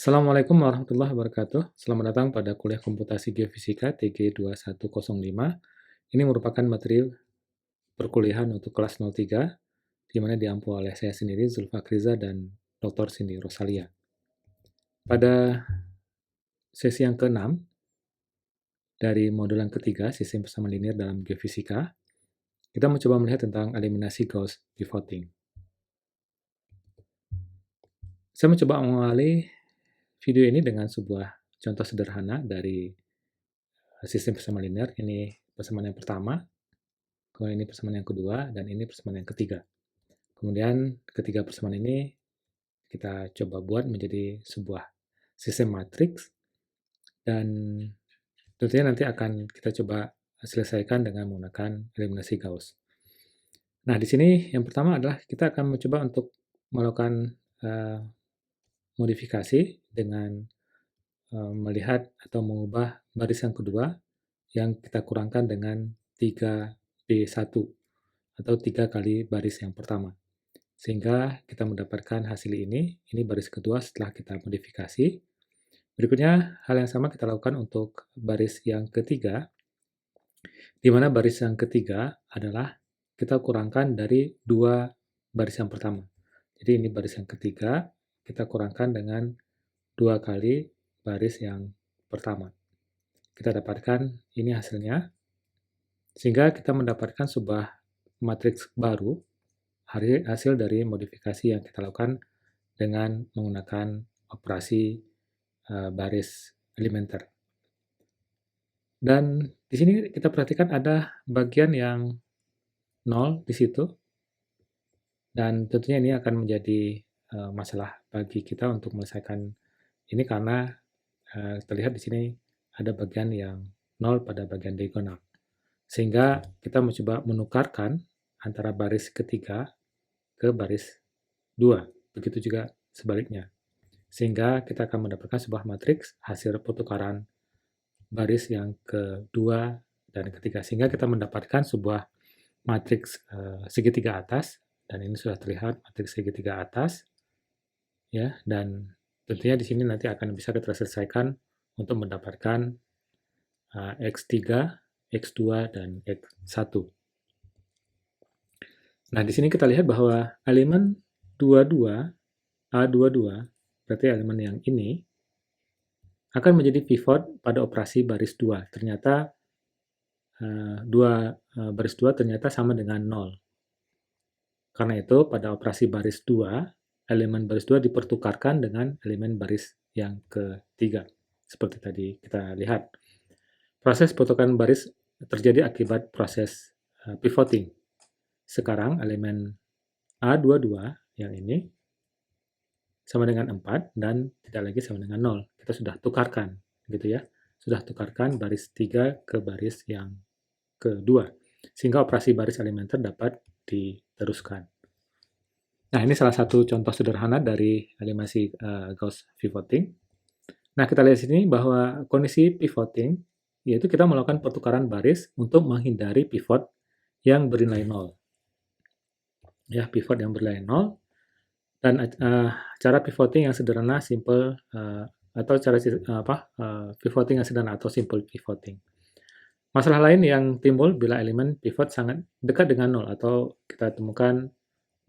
Assalamualaikum warahmatullahi wabarakatuh. Selamat datang pada kuliah komputasi geofisika TG2105. Ini merupakan materi perkuliahan untuk kelas 03, di mana diampu oleh saya sendiri, Zulfakriza, dan Dr. Cindy Rosalia. Pada sesi yang ke-6 dari modul yang ketiga, sistem persamaan linear dalam geofisika, kita mencoba melihat tentang eliminasi Gauss pivoting. Saya mencoba mengawali video ini dengan sebuah contoh sederhana dari sistem persamaan linear. Ini persamaan yang pertama, kemudian ini persamaan yang kedua, dan ini persamaan yang ketiga. Kemudian ketiga persamaan ini kita coba buat menjadi sebuah sistem matriks, dan tentunya nanti akan kita coba selesaikan dengan menggunakan eliminasi Gauss. Nah, di sini yang pertama adalah kita akan mencoba untuk melakukan modifikasi dengan melihat atau mengubah baris yang kedua yang kita kurangkan dengan 3B1 atau 3 kali baris yang pertama. Sehingga kita mendapatkan hasil ini baris kedua setelah kita modifikasi. Berikutnya, hal yang sama kita lakukan untuk baris yang ketiga, di mana baris yang ketiga adalah kita kurangkan dari 2 baris yang pertama. Jadi ini baris yang ketiga, kita kurangkan dengan 2 kali baris yang pertama. Kita dapatkan ini hasilnya, sehingga kita mendapatkan sebuah matriks baru, hasil dari modifikasi yang kita lakukan dengan menggunakan operasi baris elementer. Dan di sini kita perhatikan ada bagian yang 0 di situ, dan tentunya ini akan menjadi masalah bagi kita untuk menyelesaikan ini karena terlihat di sini ada bagian yang 0 pada bagian diagonal. Sehingga kita mencoba menukarkan antara baris ketiga ke baris 2. Begitu juga sebaliknya. Sehingga kita akan mendapatkan sebuah matriks hasil pertukaran baris yang kedua dan ketiga. Sehingga kita mendapatkan sebuah matriks segitiga atas, dan ini sudah terlihat matriks segitiga atas, ya. Dan tentunya di sini nanti akan bisa kita selesaikan untuk mendapatkan X3, X2, dan X1. Nah, di sini kita lihat bahwa elemen 22, A22, berarti elemen yang ini, akan menjadi pivot pada operasi baris 2. Ternyata baris 2 ternyata sama dengan 0. Karena itu, pada operasi baris 2, elemen baris 2 dipertukarkan dengan elemen baris yang ketiga. Seperti tadi kita lihat. Proses pertukaran baris terjadi akibat proses pivoting. Sekarang elemen A22 yang ini sama dengan 4 dan tidak lagi sama dengan 0. Kita sudah tukarkan, gitu ya. Sudah tukarkan baris 3 ke baris yang kedua. Sehingga operasi baris elementer dapat diteruskan. Nah, ini salah satu contoh sederhana dari eliminasi Gauss pivoting. Nah, kita lihat sini bahwa kondisi pivoting yaitu kita melakukan pertukaran baris untuk menghindari pivot yang bernilai 0. Ya, pivot yang bernilai 0. Dan cara pivoting yang sederhana, simple, atau cara pivoting yang sederhana atau simple pivoting. Masalah lain yang timbul bila elemen pivot sangat dekat dengan 0 atau kita temukan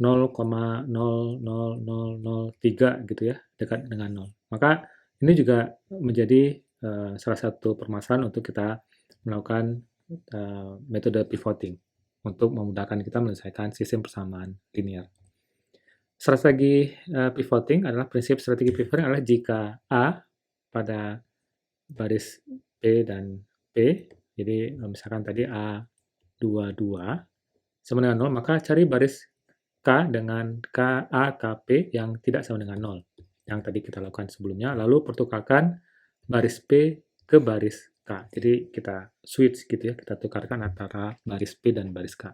0,00003 gitu ya, dekat dengan 0. Maka ini juga menjadi salah satu permasalahan untuk kita melakukan metode pivoting untuk memudahkan kita menyelesaikan sistem persamaan linear. Strategi pivoting adalah jika A pada baris P dan P, jadi misalkan tadi A22 sama dengan 0, maka cari baris K dengan KP yang tidak sama dengan 0, yang tadi kita lakukan sebelumnya, lalu pertukarkan baris P ke baris K. Jadi kita switch gitu ya, kita tukarkan antara baris P dan baris K.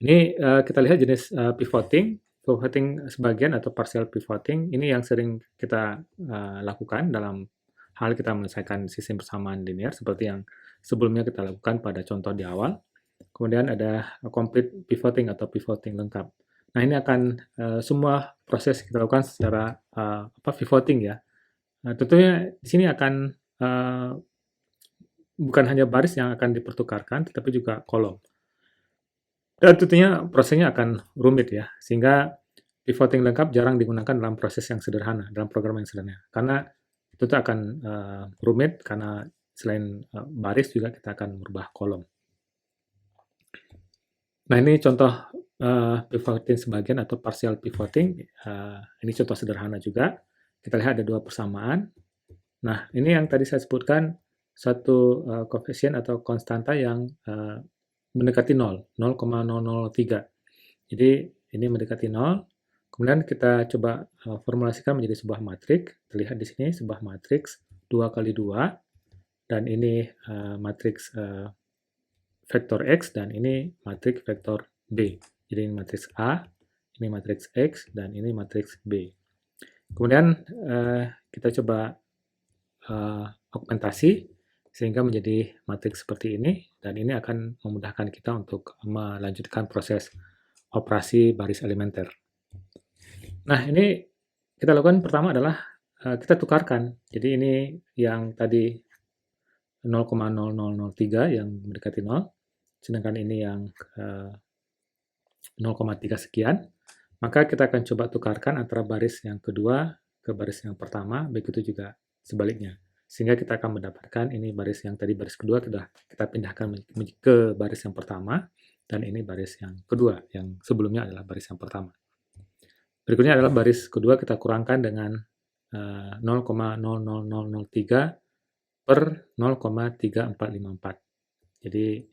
Ini kita lihat jenis pivoting sebagian atau partial pivoting, ini yang sering kita lakukan dalam hal kita menyelesaikan sistem persamaan linear seperti yang sebelumnya kita lakukan pada contoh di awal. Kemudian ada complete pivoting atau pivoting lengkap. Nah, ini akan semua proses kita lakukan secara pivoting ya. Nah, tentunya di sini akan bukan hanya baris yang akan dipertukarkan, tetapi juga kolom. Dan tentunya prosesnya akan rumit ya, sehingga pivoting lengkap jarang digunakan dalam proses yang sederhana, dalam program yang sederhana. Karena itu akan rumit, karena selain baris juga kita akan merubah kolom. Nah, ini contoh pivoting sebagian atau partial pivoting. Ini contoh sederhana juga. Kita lihat ada dua persamaan. Nah, ini yang tadi saya sebutkan, satu koefisien atau konstanta yang mendekati 0, 0,003. Jadi ini mendekati 0. Kemudian kita coba formulasikan menjadi sebuah matriks. Terlihat di sini sebuah matriks 2 kali 2, dan ini matriks vektor X, dan ini matriks vektor B. Jadi ini matriks A, ini matriks X, dan ini matriks B. Kemudian kita coba augmentasi sehingga menjadi matriks seperti ini, dan ini akan memudahkan kita untuk melanjutkan proses operasi baris elementer. Nah, ini kita lakukan pertama adalah kita tukarkan. Jadi ini yang tadi 0,0003 yang mendekati 0, sedangkan ini yang 0,3 sekian. Maka kita akan coba tukarkan antara baris yang kedua ke baris yang pertama, begitu juga sebaliknya. Sehingga kita akan mendapatkan ini baris yang tadi baris kedua sudah kita pindahkan ke baris yang pertama, dan ini baris yang kedua, yang sebelumnya adalah baris yang pertama. Berikutnya adalah baris kedua kita kurangkan dengan 0,00003 per 0,3454. Jadi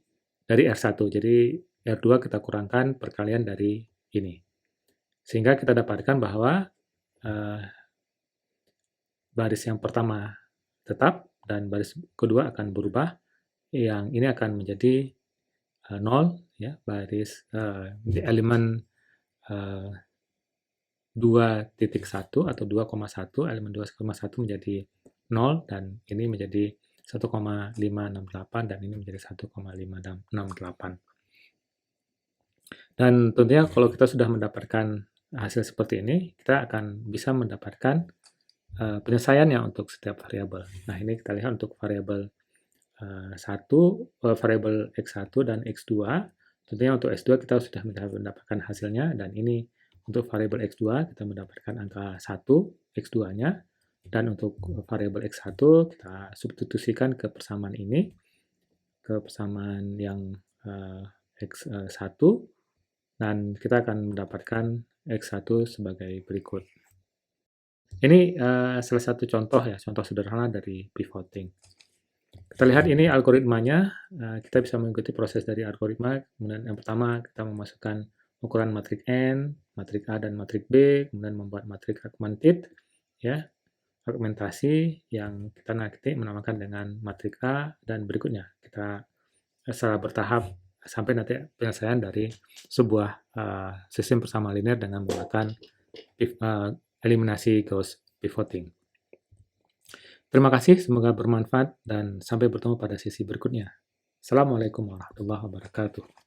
dari R1. Jadi R2 kita kurangkan perkalian dari ini. Sehingga kita dapatkan bahwa baris yang pertama tetap dan baris kedua akan berubah. Yang ini akan menjadi 0 ya, baris elemen 2.1 atau 2,1, elemen 2,1 menjadi 0, dan ini menjadi 1,568, dan ini menjadi 1,568. Dan tentunya kalau kita sudah mendapatkan hasil seperti ini, kita akan bisa mendapatkan penyelesaiannya untuk setiap variabel. Nah, ini kita lihat untuk variabel variabel X1 dan X2. Tentunya untuk X2 kita sudah mendapatkan hasilnya, dan ini untuk variabel X2 kita mendapatkan angka 1 X2-nya, dan untuk variabel X1 kita substitusikan ke persamaan ini, ke persamaan yang X1, dan kita akan mendapatkan X1 sebagai berikut. Ini salah satu contoh ya, contoh sederhana dari pivoting. Kita lihat ini algoritmanya. Kita bisa mengikuti proses dari algoritma. Kemudian yang pertama kita memasukkan ukuran matrik N, matrik A dan matrik B, kemudian membuat matrik augmented, ya, augmentasi yang kita nanti menamakan dengan matrik A, dan berikutnya kita secara bertahap sampai nanti penyelesaian dari sebuah sistem persamaan linear dengan menggunakan eliminasi Gauss pivoting. Terima kasih, semoga bermanfaat, dan sampai bertemu pada sesi berikutnya. Assalamualaikum warahmatullahi wabarakatuh.